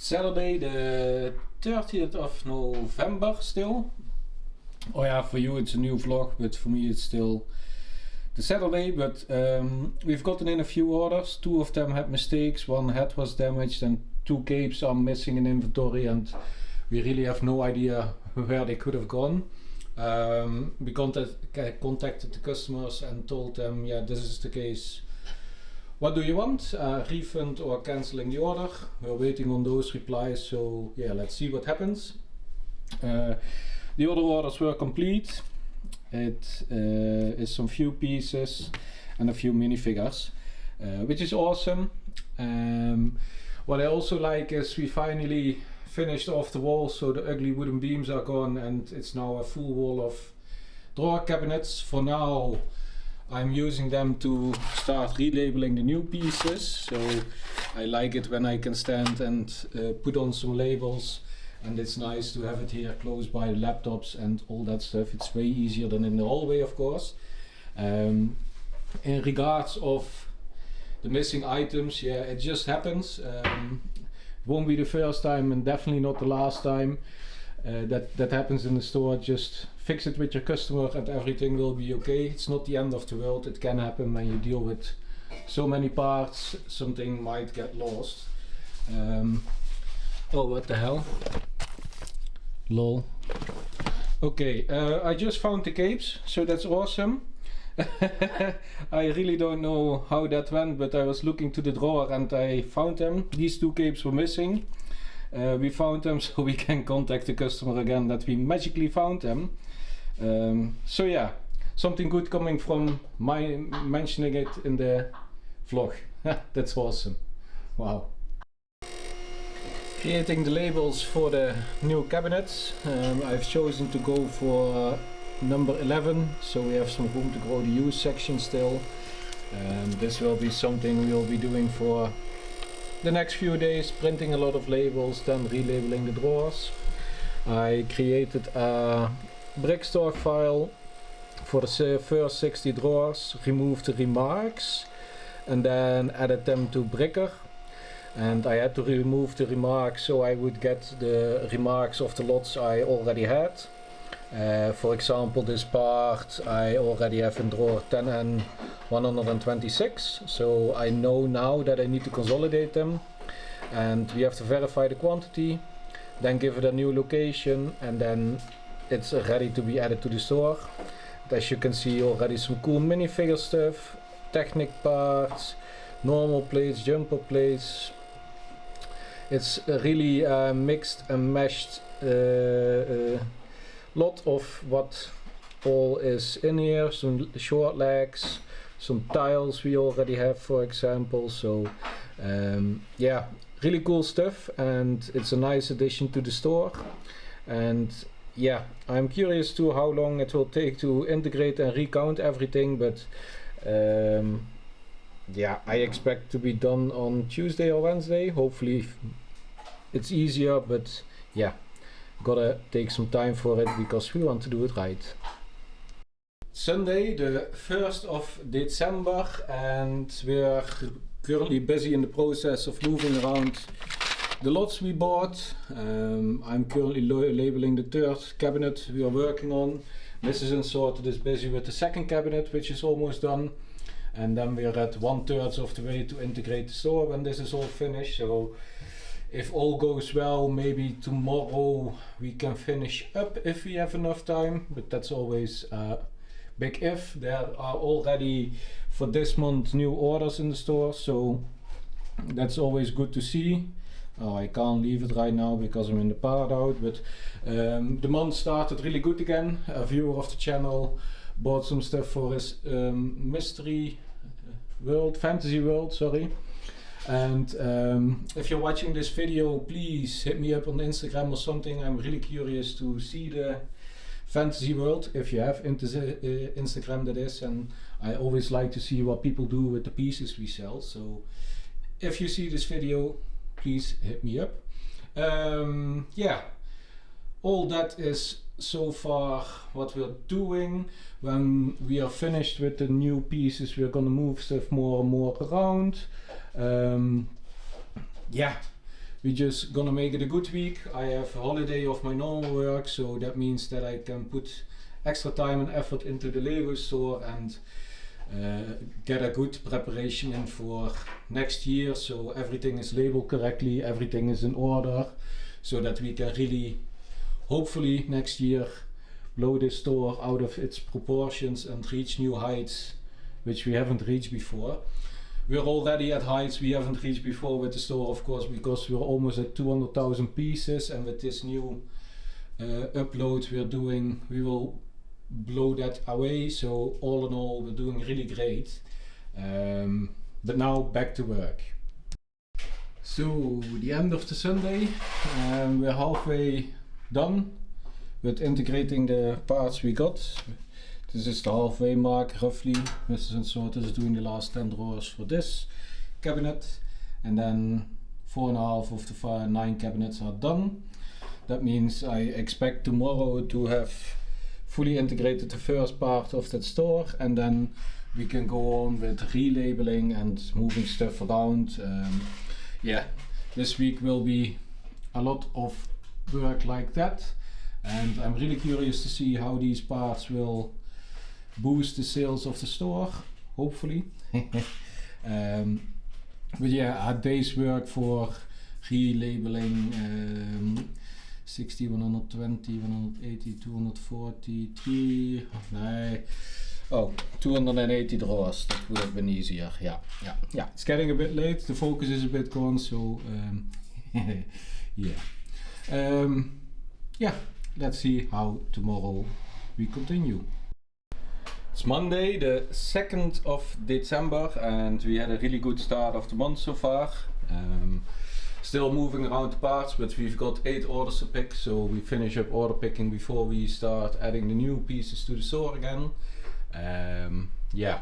Saturday the 30th of November still. Oh yeah, for you it's a new vlog, but for me it's still the Saturday. But we've gotten in a few orders. 2 of them had mistakes, 1 head was damaged and 2 capes are missing in inventory, and we really have no idea where they could have gone. We contacted the customers and told them, yeah, this is the case. What do you want? Refund or cancelling the order? We're waiting on those replies, so yeah, let's see what happens. The other orders were complete. It is some few pieces and a few minifigures, which is awesome. What I also like is we finally finished off the wall, so the ugly wooden beams are gone and it's now a full wall of drawer cabinets. For now I'm using them to start relabeling the new pieces, so I like it when I can stand and put on some labels, and it's nice to have it here close by the laptops and all that stuff. It's way easier than in the hallway, of course. In regards of the missing items, yeah, it just happens. It won't be the first time and definitely not the last time that happens in the store. Just fix it with your customer and everything will be okay. It's not the end of the world. It can happen when you deal with so many parts. Something might get lost. Oh, what the hell? Lol. Okay, I just found the capes, so that's awesome. I really don't know how that went, but I was looking to the drawer and I found them. These 2 capes were missing. We found them, so we can contact the customer again that we magically found them. So yeah, something good coming from my mentioning it in the vlog. That's awesome. Wow. Creating the labels for the new cabinets. I've chosen to go for number 11, so we have some room to grow the use section still. This will be something we'll be doing for the next few days, printing a lot of labels, then relabeling the drawers. I created a brick stock file for the first 60 drawers, removed the remarks and then added them to Bricker. And I had to remove the remarks so I would get the remarks of the lots I already had. For example, this part I already have in drawer 10 and 126, so I know now that I need to consolidate them, and we have to verify the quantity, then give it a new location, and then it's ready to be added to the store. As you can see, already some cool minifigure stuff, Technic parts, normal plates, jumper plates. It's a really mixed and meshed lot of what all is in here. Some short legs, some tiles we already have, for example. So yeah, really cool stuff, and it's a nice addition to the store. And yeah, I'm curious to how long it will take to integrate and recount everything, but yeah, I expect to be done on Tuesday or Wednesday. Hopefully it's easier, but yeah, gotta take some time for it because we want to do it right. Sunday the 1st of December, and we're currently busy in the process of moving around the lots we bought. I'm currently labeling the 3rd cabinet we are working on. Mrs. Unsorted is busy with the 2nd cabinet, which is almost done. And then we're at 1/3 of the way to integrate the store when this is all finished. So if all goes well, maybe tomorrow we can finish up if we have enough time, but that's always a big if. There are already for this month new orders in the store, so that's always good to see. Oh, I can't leave it right now because I'm in the part out, but the month started really good again. A viewer of the channel bought some stuff for his fantasy world, sorry. And if you're watching this video, please hit me up on Instagram or something. I'm really curious to see the fantasy world, if you have Instagram, that is. And I always like to see what people do with the pieces we sell. So if you see this video, please hit me up. Yeah, all that is so far what we're doing. When we are finished with the new pieces, we're gonna move stuff more and more around. Yeah, we're just gonna make it a good week. I have a holiday of my normal work, so that means that I can put extra time and effort into the Lego store and get a good preparation in for next year, so everything is labeled correctly, everything is in order, so that we can really, hopefully next year, blow this store out of its proportions and reach new heights which we haven't reached before. We're already at heights we haven't reached before with the store, of course, because we're almost at 200,000 pieces, and with this new upload we're doing, we will blow that away. So all in all, we're doing really great. But now back to work. So the end of the Sunday, we're halfway done with integrating the parts we got. This is the halfway mark roughly. Mr. Sorter is doing the last 10 drawers for this cabinet, and then 4.5 of the 9 cabinets are done. That means I expect tomorrow to have fully integrated the first part of that store, and then we can go on with relabeling and moving stuff around. Yeah, this week will be a lot of work like that, and I'm really curious to see how these parts will boost the sales of the store, hopefully. But yeah, a day's work for relabeling, 60, 120, 180, 240, oh, 280 drawers. That would have been easier. Yeah. It's getting a bit late. The focus is a bit gone, so yeah. Yeah, let's see how tomorrow we continue. It's Monday, the 2nd of December, and we had a really good start of the month so far. Still moving around the parts, but we've got 8 orders to pick, so we finish up order picking before we start adding the new pieces to the store again. Yeah,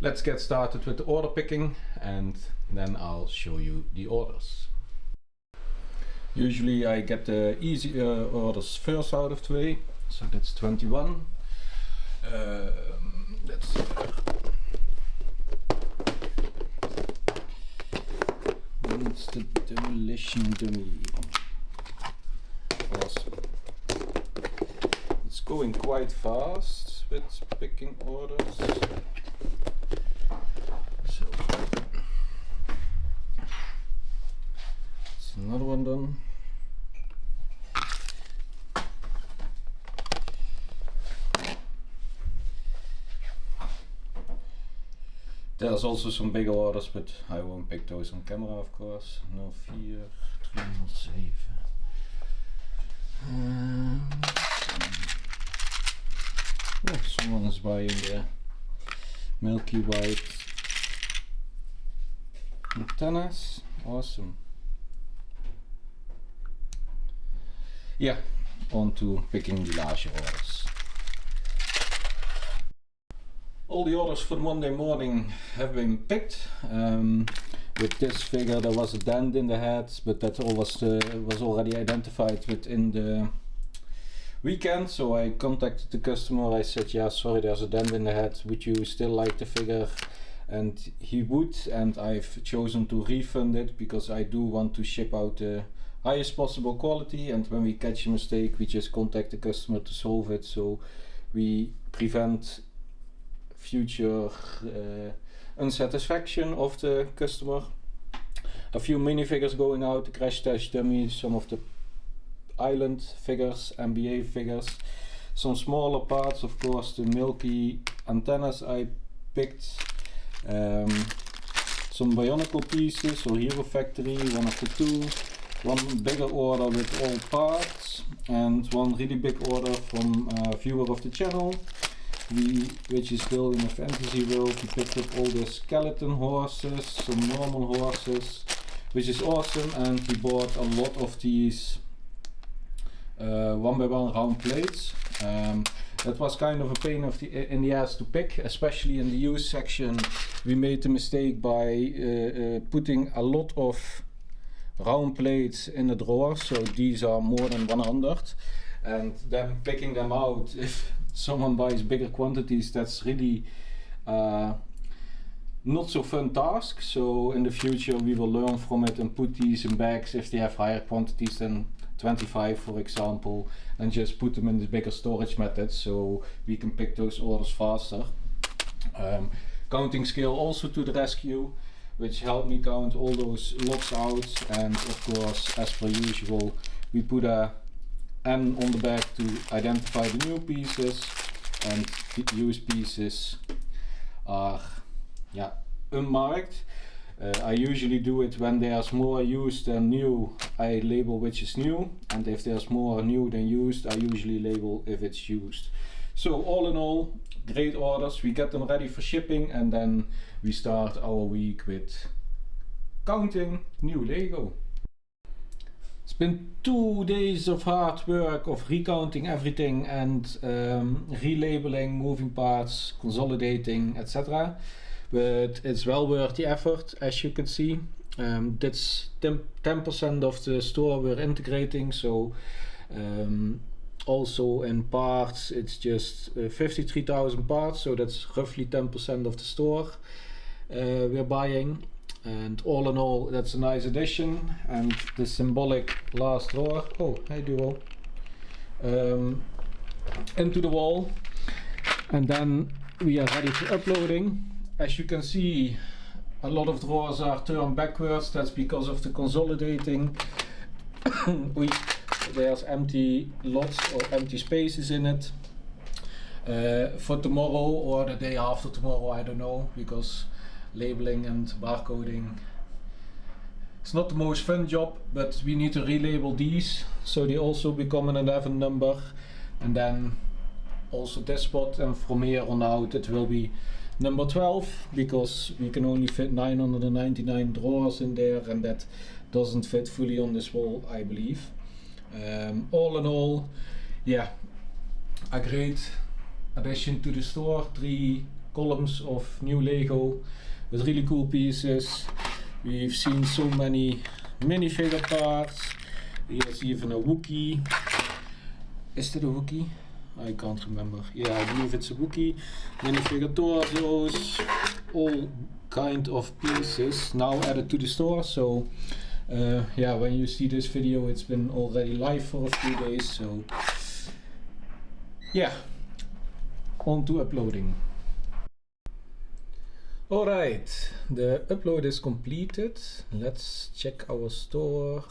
let's get started with the order picking, and then I'll show you the orders. Usually I get the easy orders first out of the way, so that's 21. Let's see. It's the demolition dummy. Awesome. It's going quite fast with picking orders. So it's another one done. There's also some bigger orders, but I won't pick those on camera, of course. No fear, 307. Oh, someone is buying the milky white antennas. Awesome. Yeah, on to picking the larger orders. All the orders for Monday morning have been picked. With this figure there was a dent in the head, but that all was already identified within the weekend, so I contacted the customer. I said, yeah, sorry, there's a dent in the head, would you still like the figure? And he would, and I've chosen to refund it because I do want to ship out the highest possible quality, and when we catch a mistake we just contact the customer to solve it, so we prevent future unsatisfaction of the customer. A few minifigures going out, the crash test dummy, some of the island figures, NBA figures, some smaller parts, of course the milky antennas I picked, some Bionicle pieces or Hero Factory, one of the two, one bigger order with all parts, and one really big order from a viewer of the channel, which is still in the fantasy world. He picked up all the skeleton horses, some normal horses, which is awesome, and he bought a lot of these 1x1 round plates. That was kind of a pain in the ass to pick, especially in the used section. We made the mistake by putting a lot of round plates in the drawer, so these are more than 100, and then picking them out, if someone buys bigger quantities, that's really not so fun task. So in the future we will learn from it and put these in bags if they have higher quantities than 25 for example, and just put them in the bigger storage method so we can pick those orders faster. Counting scale also to the rescue, which helped me count all those lots out, and of course as per usual we put a N on the bag to identify the new pieces, and the used pieces are unmarked. I usually do it when there's more used than new. I label which is new, and if there's more new than used, I usually label if it's used. So all in all, great orders. We get them ready for shipping, and then we start our week with counting new Lego. It's been 2 days of hard work of recounting everything and relabeling, moving parts, consolidating, etc. But it's well worth the effort, as you can see. That's 10% of the store we're integrating, so also in parts it's just 53,000 parts, so that's roughly 10% of the store we're buying. And all in all, that's a nice addition. And the symbolic last drawer, oh hey Duo, into the wall, and then we are ready for uploading. As you can see, a lot of drawers are turned backwards. That's because of the consolidating. There's empty lots or empty spaces in it. For tomorrow or the day after tomorrow, I don't know, because labeling and barcoding, it's not the most fun job, but we need to relabel these so they also become an 11 number, and then also this spot, and from here on out it will be number 12, because we can only fit 999 drawers in there, and that doesn't fit fully on this wall, I believe. All in all, yeah, a great addition to the store. 3 columns of new Lego with really cool pieces. We've seen so many minifigure parts. Here's even a Wookiee. Is that a Wookiee? I can't remember. Yeah, I believe it's a Wookiee. Minifigure torsos, all kind of pieces now added to the store. So yeah, when you see this video, it's been already live for a few days. So yeah, on to uploading. Alright, the upload is completed. Let's check our store,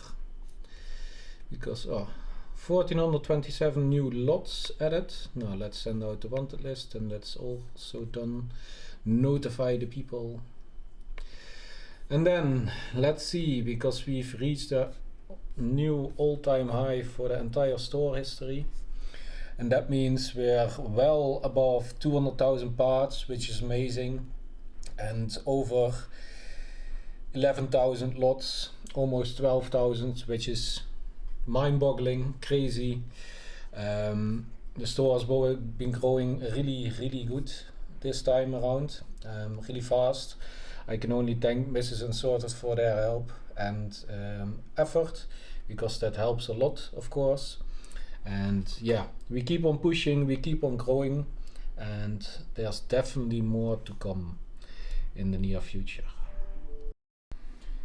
because 1427 new lots added. Now let's send out the wanted list, and that's also done. Notify the people. And then let's see, because we've reached a new all-time high for the entire store history, and that means we're well above 200,000 parts, which is amazing, and over 11,000 lots, almost 12,000, which is mind-boggling, crazy. The store has been growing really good this time around, really fast. I can only thank Mrs. and Sorted for their help and effort, because that helps a lot, of course. And yeah, we keep on pushing, we keep on growing, and there's definitely more to come in the near future.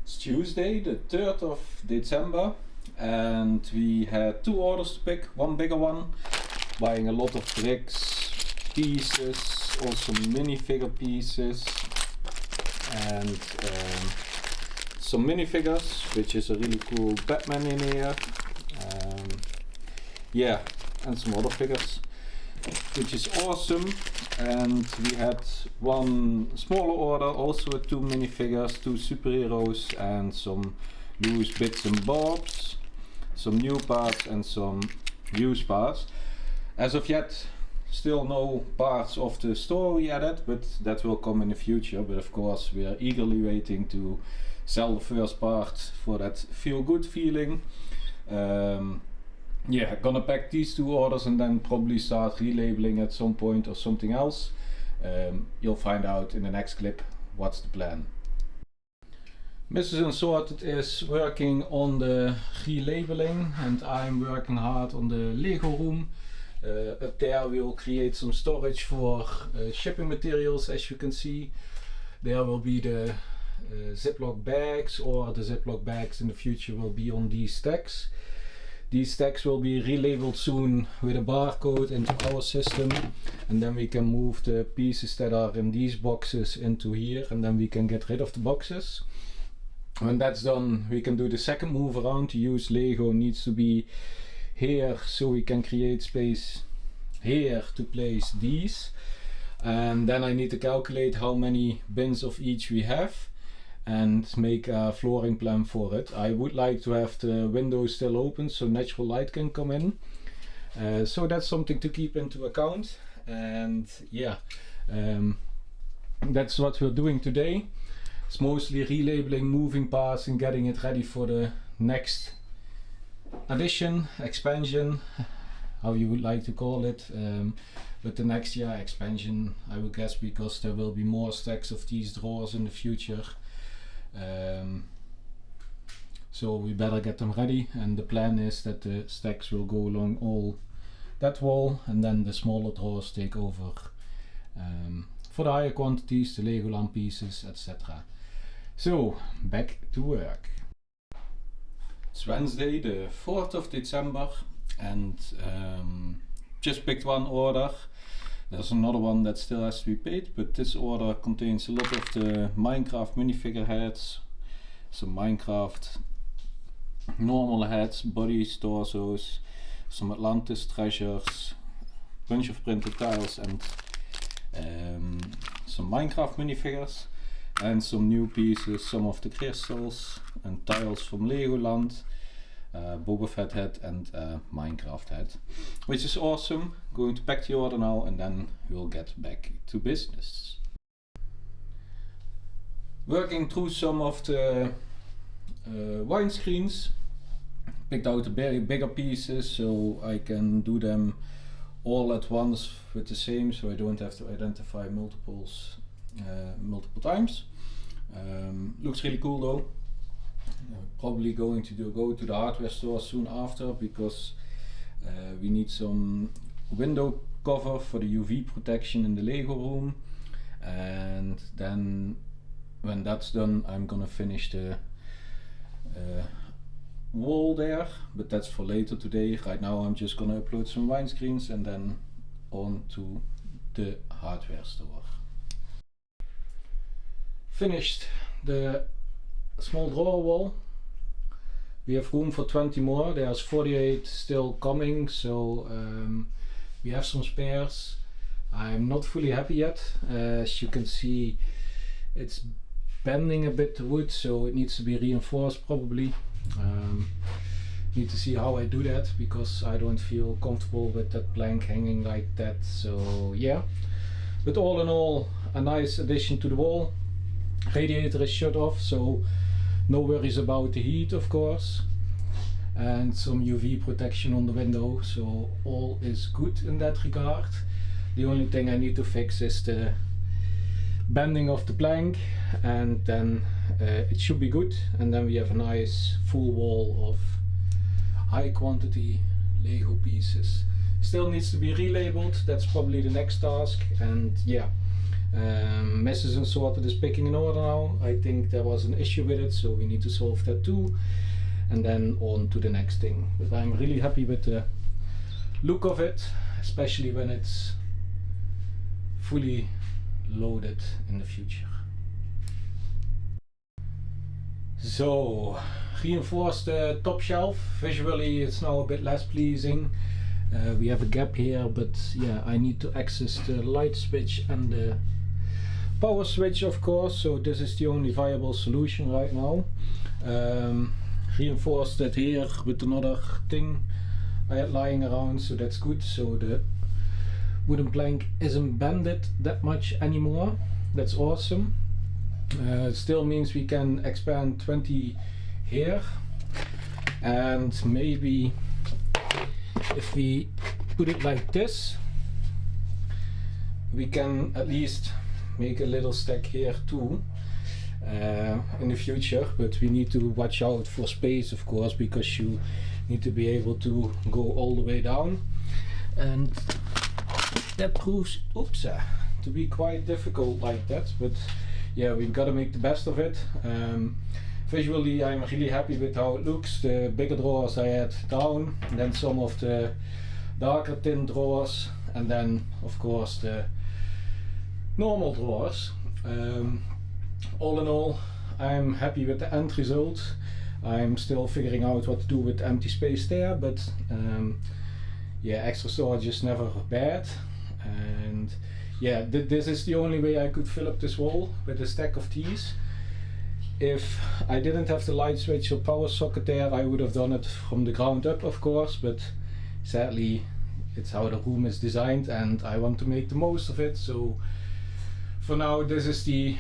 It's Tuesday, the 3rd of December, and we had 2 orders to pick, one bigger one, buying a lot of bricks, pieces, also minifigure pieces, and some minifigures, which is a really cool Batman in here, yeah, and some other figures, which is awesome. And we had one smaller order also with 2 minifigures, 2 superheroes, and some loose bits and bobs, some new parts and some used parts. As of yet, still no parts of the store we added, but that will come in the future. But of course we are eagerly waiting to sell the first part for that feel good feeling. Yeah, gonna pack these 2 orders and then probably start relabeling at some point or something else. You'll find out in the next clip what's the plan. Mrs. Unsorted is working on the relabeling, and I'm working hard on the Lego room. Up there we'll create some storage for shipping materials, as you can see. there will be the Ziploc bags, or the Ziploc bags in the future will be on these stacks. These stacks will be relabeled soon with a barcode into our system, and then we can move the pieces that are in these boxes into here, and then we can get rid of the boxes. When that's done, we can do the second move around. To use Lego needs to be here, so we can create space here to place these, and then I need to calculate how many bins of each we have and make a flooring plan for it. I would like to have the windows still open so natural light can come in, so that's something to keep into account. And yeah, that's what we're doing today. It's mostly relabeling, moving parts and getting it ready for the next addition, expansion, how you would like to call it, but the next year expansion, I would guess, because there will be more stacks of these drawers in the future. So we better get them ready, and the plan is that the stacks will go along all that wall, and then the smaller drawers take over for the higher quantities, the Legoland pieces, etc. So back to work. It's Wednesday the 4th of December, and just picked one order. There's another one that still has to be paid, but this order contains a lot of the Minecraft minifigure heads, some Minecraft normal heads, bodies, torsos, some Atlantis treasures, bunch of printed tiles, and some Minecraft minifigures, and some new pieces, some of the crystals and tiles from Legoland, Boba Fett head and Minecraft head, which is awesome. Going to pack the order now, and then we'll get back to business. Working through some of the windscreens, picked out the very bigger pieces so I can do them all at once with the same, so I don't have to identify multiple times. Looks really cool though. Probably going to go to the hardware store soon after, because we need some window cover for the UV protection in the Lego room, and then when that's done I'm gonna finish the wall there, but that's for later today. Right now I'm just gonna upload some windscreens and then on to the hardware store. Finished the small drawer wall. We have room for 20 more. There's 48 still coming, so we have some spares. I'm not fully happy yet. As you can see, it's bending a bit, the wood, so it needs to be reinforced probably. Need to see how I do that, because I don't feel comfortable with that plank hanging like that. So yeah, but all in all, a nice addition to the wall. Radiator is shut off, so no worries about the heat, of course, and some UV protection on the window, so all is good in that regard. The only thing I need to fix is the bending of the plank, and then it should be good, and then we have a nice full wall of high quantity Lego pieces. Still needs to be relabeled, that's probably the next task. And yeah, Mrs. and Sorted is picking an order now. I think there was an issue with it, so we need to solve that too, and then on to the next thing. But I'm really happy with the look of it, especially when it's fully loaded in the future. So, reinforce the top shelf. Visually it's now a bit less pleasing. We have a gap here, but yeah, I need to access the light switch and the power switch, of course, so this is the only viable solution right now. Reinforced it here with another thing I had lying around, so that's good. So the wooden plank isn't bended that much anymore. That's awesome. It still means we can expand 20 here, and maybe if we put it like this, we can at least make a little stack here too in the future. But we need to watch out for space, of course, because you need to be able to go all the way down, and that proves to be quite difficult like that. But yeah, we've got to make the best of it. Visually, I'm really happy with how it looks. The bigger drawers I had down, and then some of the darker tint drawers, and then of course the normal drawers. All in all, I'm happy with the end result. I'm still figuring out what to do with the empty space there, but yeah, extra storage is never bad. And yeah, this is the only way I could fill up this wall with a stack of these. If I didn't have the light switch or power socket there, I would have done it from the ground up, of course, but sadly it's how the room is designed and I want to make the most of it. So for now, this is the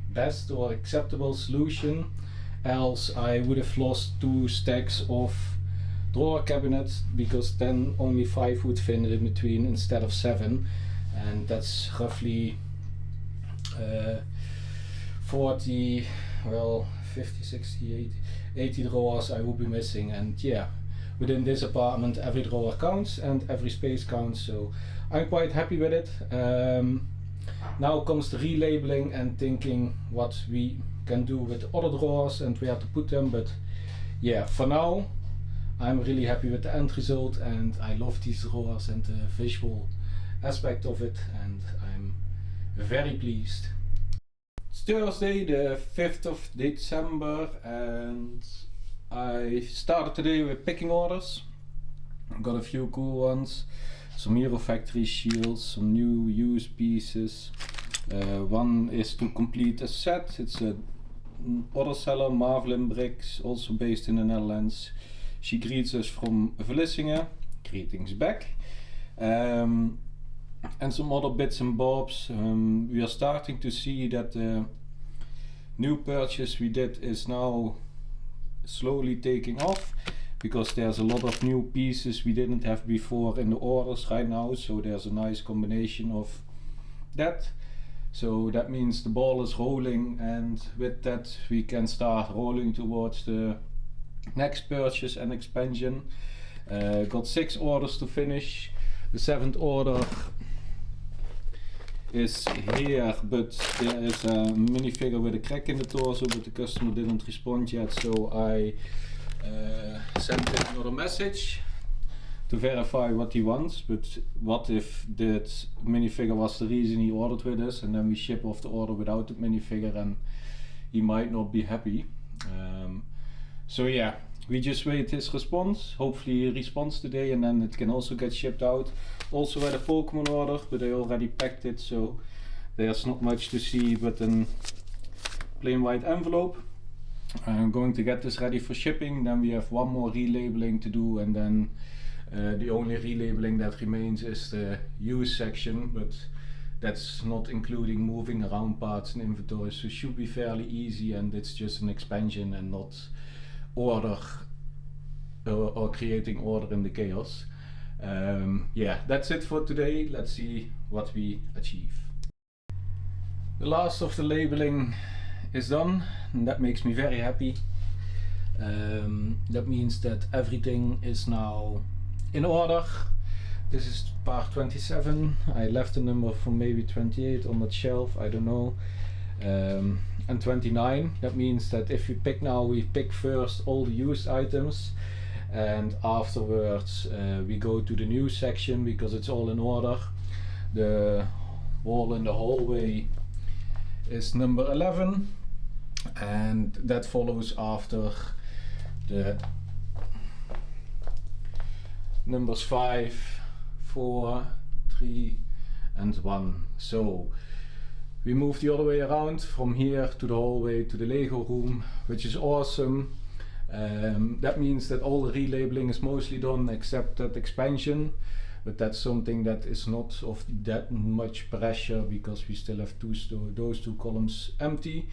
best or acceptable solution. Else I would have lost 2 stacks of drawer cabinets, because then only 5 would fit in between instead of 7, and that's roughly 40, well, 50, 60, 80 drawers I will be missing. And yeah, within this apartment every drawer counts and every space counts, so I'm quite happy with it. Now comes the relabeling and thinking what we can do with the other drawers and where to put them, but yeah, for now I'm really happy with the end result, and I love these drawers and the visual aspect of it, and I'm very pleased. It's Thursday, the 5th of December, and I started today with picking orders. I've got a few cool ones, some Hero Factory shields, some new used pieces. One is to complete a set. It's a other seller, Marvelin Bricks, also based in the Netherlands. She greets us from Vlissingen. Greetings back. And some other bits and bobs. We are starting to see that the new purchase we did is now slowly taking off, because there's a lot of new pieces we didn't have before in the orders right now, so there's a nice combination of that. So that means the ball is rolling, and with that we can start rolling towards the next purchase and expansion. Got 6 orders to finish. The 7th order is here, but there is a minifigure with a crack in the torso, but the customer didn't respond yet, so I sent him another message to verify what he wants. But what if that minifigure was the reason he ordered with us, and then we ship off the order without the minifigure, and he might not be happy. So yeah, we just wait his response. Hopefully he responds today, and then it can also get shipped out. Also had a Pokemon order, but I already packed it, so there's not much to see but a plain white envelope. I'm going to get this ready for shipping. Then we have one more relabeling to do, and then the only relabeling that remains is the use section, but that's not including moving around parts and inventory, so it should be fairly easy, and it's just an expansion and not order or creating order in the chaos. Yeah, that's it for today. Let's see what we achieve. The last of the labeling is done, and that makes me very happy. That means that everything is now in order. This is part 27. I left the number from maybe 28 on that shelf, I don't know. And 29, that means that if we pick now, we pick first all the used items, and afterwards we go to the new section because it's all in order. The wall in the hallway is number 11, and that follows after the numbers 5, 4, 3 and 1. So we move the other way around from here to the hallway to the Lego room, which is awesome. That means that all the relabeling is mostly done except that expansion, but that's something that is not of that much pressure because we still have those two columns empty.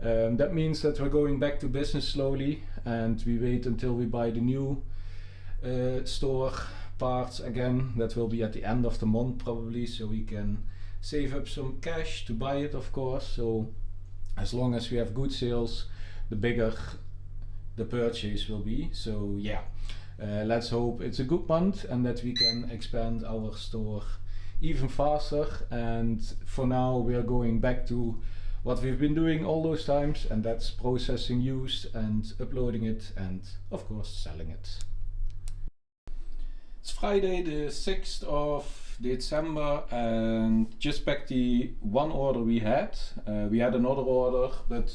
That means that we're going back to business slowly, and we wait until we buy the new store parts again. That will be at the end of the month probably, so we can save up some cash to buy it, of course. So as long as we have good sales, the bigger the purchase will be. So yeah, let's hope it's a good month and that we can expand our store even faster. And for now we are going back to what we've been doing all those times, and that's processing used and uploading it and of course selling it. It's Friday the 6th of December and just back the one order we had. We had another order, but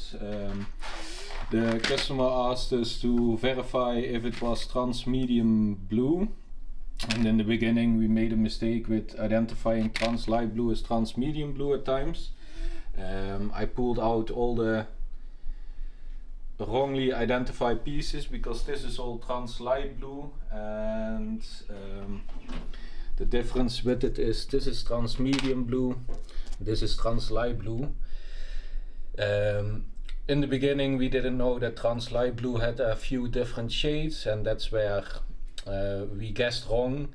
the customer asked us to verify if it was trans medium blue. And in the beginning we made a mistake with identifying trans light blue as trans medium blue at times. I pulled out all the wrongly identified pieces because this is all trans light blue, and the difference with it is this is trans medium blue, this is trans light blue. In the beginning we didn't know that trans light blue had a few different shades, and that's where we guessed wrong.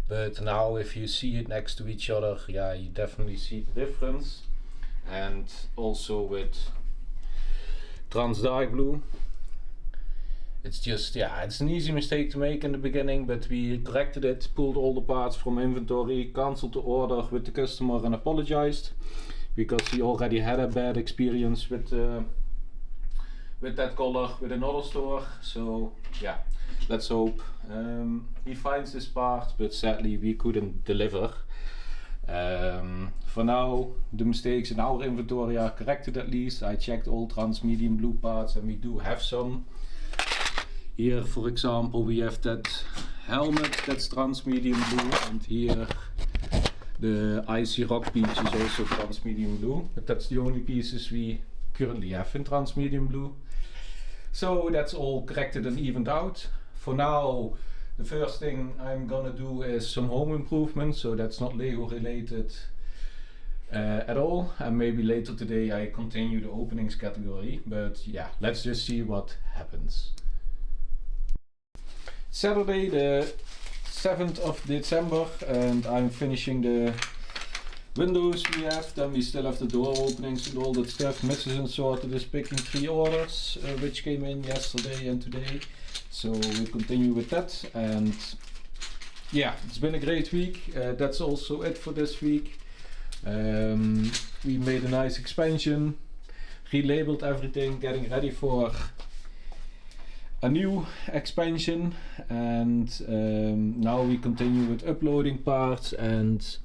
But now if you see it next to each other, yeah, you definitely see the difference. And also with trans dark blue, it's just, yeah, it's an easy mistake to make in the beginning, but we corrected it, pulled all the parts from inventory, cancelled the order with the customer and apologized because he already had a bad experience with that color with another store. So yeah, let's hope he finds this part, but sadly we couldn't deliver. For now the mistakes in our inventory are corrected at least. I checked all trans medium blue parts and we do have some. Here for example we have that helmet that's trans medium blue, and here the icy rock piece is also trans medium blue, but that's the only pieces we currently have in trans medium blue. So that's all corrected and evened out. For now the first thing I'm gonna do is some home improvement, so that's not Lego related at all, and maybe later today I continue the openings category, but yeah, let's just see what happens. Saturday the 7th of December and I'm finishing the windows we have. Then we still have the door openings and all that stuff. Mrs. and Sorted is picking 3 orders which came in yesterday and today. So we'll continue with that, and yeah, it's been a great week. That's also it for this week. We made a nice expansion, relabeled everything, getting ready for a new expansion, and now we continue with uploading parts and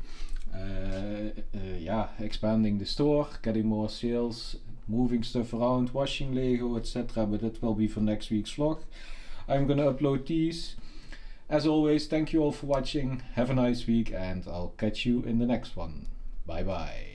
yeah, expanding the store, getting more sales, moving stuff around, washing Lego, etc. But that will be for next week's vlog. I'm gonna upload these. As always, thank you all for watching. Have a nice week and I'll catch you in the next one. Bye bye.